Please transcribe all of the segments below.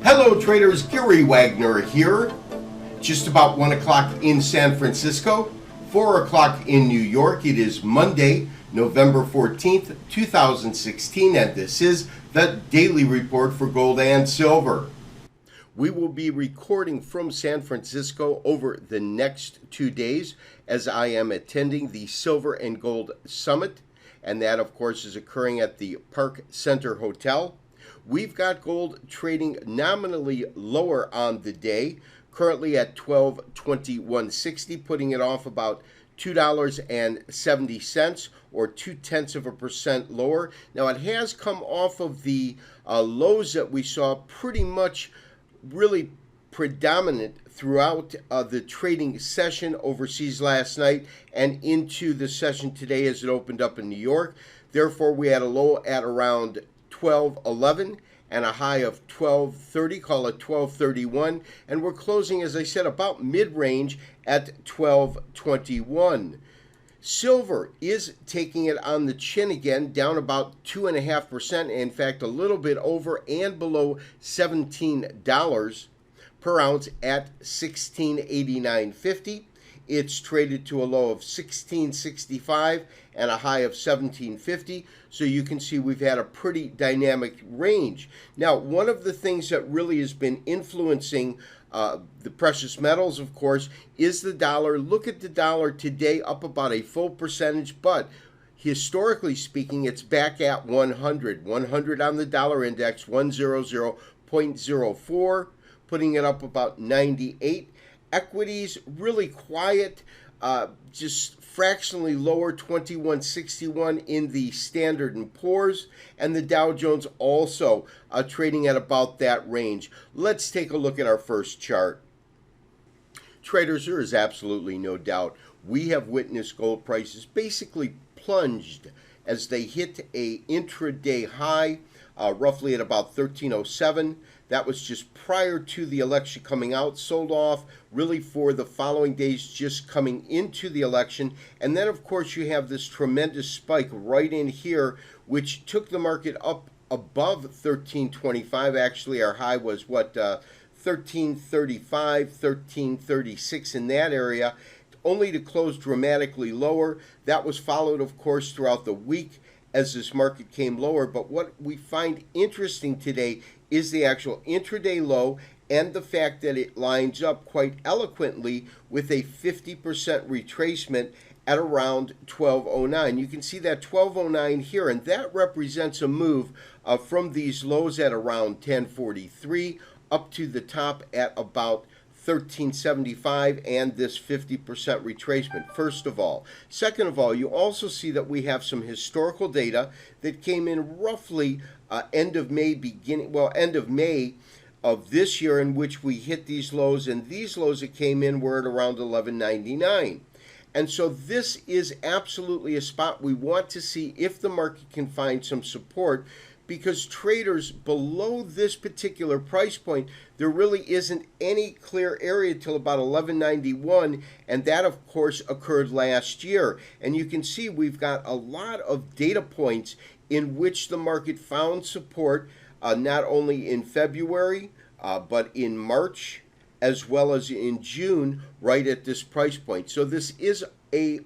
Hello traders, Gary Wagner here. Just about 1 o'clock in San Francisco, 4 o'clock in New York. It is Monday, November 14th, 2016, and this is the Daily Report for Gold and Silver. We will be recording from San Francisco over the next 2 days as I am attending the Silver and Gold Summit, and that of course is occurring at the Park Center Hotel. We've got gold trading nominally lower on the day, currently at $12.2160, putting it off about $2.70 or 0.2% lower. Now it has come off of the lows that we saw pretty much really predominant throughout the trading session overseas last night and into the session today as it opened up in New York. Therefore, we had a low at around 12.11 and a high of 12.30, call it 12.31, and we're closing, as I said, about mid-range at 12.21. Silver is taking it on the chin again, down about 2.5%, in fact, a little bit over and below $17 per ounce at $16.8950. It's traded to a low of $16.65 and a high of $17.50. So you can see we've had a pretty dynamic range. Now, one of the things that really has been influencing the precious metals, of course, is the dollar. Look at the dollar today, up about a full percentage, but historically speaking, it's back at 100. 100 on the dollar index, 100.04, putting it up about 98. Equities really quiet, just fractionally lower, 2161 in the Standard & Poor's, and the Dow Jones also trading at about that range. Let's take a look at our first chart. Traders, there is absolutely no doubt we have witnessed gold prices basically plunged as they hit a intraday high, roughly at about 1307. That was just prior to the election coming out, sold off really for the following days just coming into the election. And then, of course, you have this tremendous spike right in here, which took the market up above 1325. Actually, our high was, 1335, 1336 in that area, only to close dramatically lower. That was followed, of course, throughout the week as this market came lower. But what we find interesting today is the actual intraday low and the fact that it lines up quite eloquently with a 50% retracement at around 1209. You can see that 1209 here, and that represents a move from these lows at around 1043 up to the top at about 1375 and this 50% retracement, first of all. Second of all, you also see that we have some historical data that came in roughly end of May of this year, in which we hit these lows, and these lows that came in were at around 1199. And so this is absolutely a spot we want to see if the market can find some support, because traders below this particular price point, there really isn't any clear area till about 1191, and that of course occurred last year. And you can see we've got a lot of data points in which the market found support, not only in February, but in March, as well as in June, right at this price point. So this is a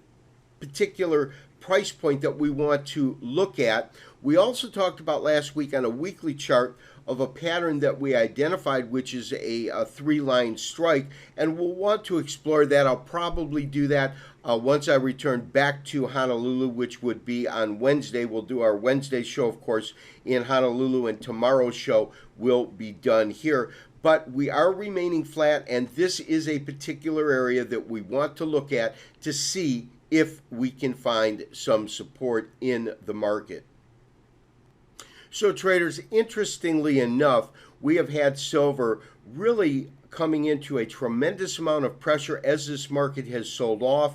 particular price point that we want to look at. We also talked about last week on a weekly chart of a pattern that we identified, which is a three-line strike, and we'll want to explore that. I'll probably do that once I return back to Honolulu, which would be on Wednesday. We'll do our Wednesday show, of course, in Honolulu, and tomorrow's show will be done here. But we are remaining flat, and this is a particular area that we want to look at to see if we can find some support in the market. So traders, interestingly enough, we have had silver really coming into a tremendous amount of pressure as this market has sold off.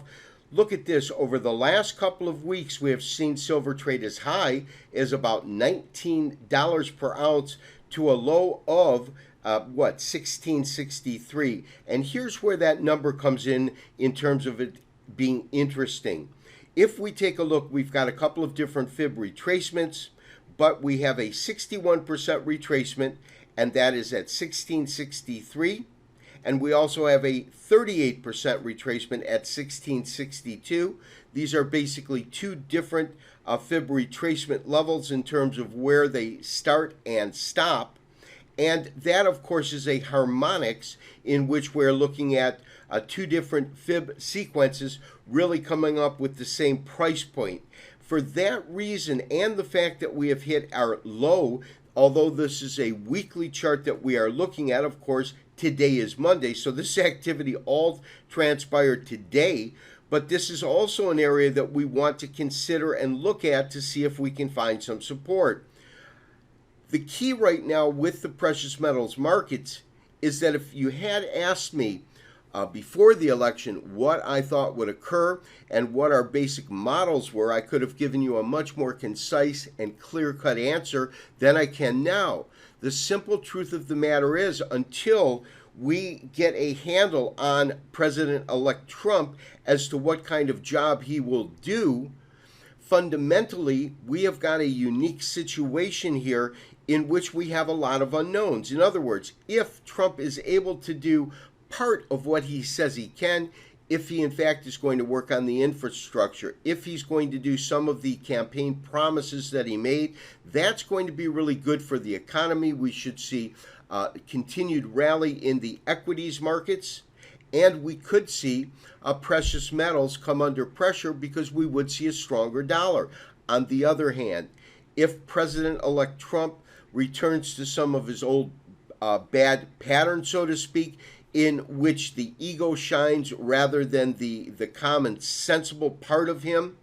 Look at this. Over the last couple of weeks, we have seen silver trade as high as about $19 per ounce to a low of $16.63. And here's where that number comes in terms of it being interesting. If we take a look, we've got a couple of different fib retracements, but we have a 61% retracement and that is at 1663. And we also have a 38% retracement at 1662. These are basically two different fib retracement levels in terms of where they start and stop. And that, of course, is a harmonics in which we're looking at two different fib sequences really coming up with the same price point. For that reason, and the fact that we have hit our low, although this is a weekly chart that we are looking at, of course, today is Monday, so this activity all transpired today, but this is also an area that we want to consider and look at to see if we can find some support. The key right now with the precious metals markets is that if you had asked me before the election what I thought would occur and what our basic models were, I could have given you a much more concise and clear-cut answer than I can now. The simple truth of the matter is, until we get a handle on President-elect Trump as to what kind of job he will do, fundamentally, we have got a unique situation here in which we have a lot of unknowns. In other words, if Trump is able to do part of what he says he can, if he in fact is going to work on the infrastructure, if he's going to do some of the campaign promises that he made, that's going to be really good for the economy. We should see continued rally in the equities markets, and we could see precious metals come under pressure because we would see a stronger dollar. On the other hand, if President-elect Trump returns to some of his old bad patterns, so to speak, in which the ego shines rather than the common sensible part of him,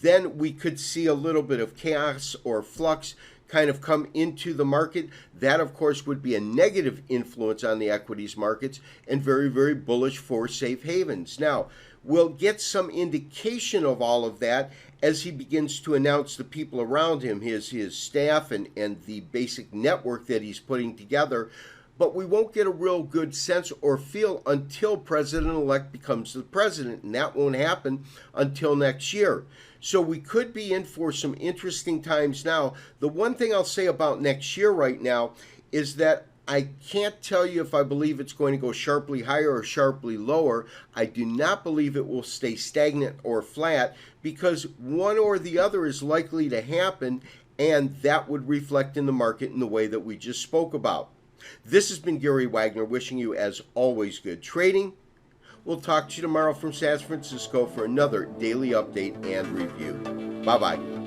then we could see a little bit of chaos or flux kind of come into the market. That, of course, would be a negative influence on the equities markets and very, very bullish for safe havens. Now, we'll get some indication of all of that as he begins to announce the people around him, his staff and the basic network that he's putting together. But we won't get a real good sense or feel until President-elect becomes the president, and that won't happen until next year. So we could be in for some interesting times now. The one thing I'll say about next year right now is that I can't tell you if I believe it's going to go sharply higher or sharply lower. I do not believe it will stay stagnant or flat, because one or the other is likely to happen, and that would reflect in the market in the way that we just spoke about. This has been Gary Wagner, wishing you, as always, good trading. We'll talk to you tomorrow from San Francisco for another daily update and review. Bye-bye.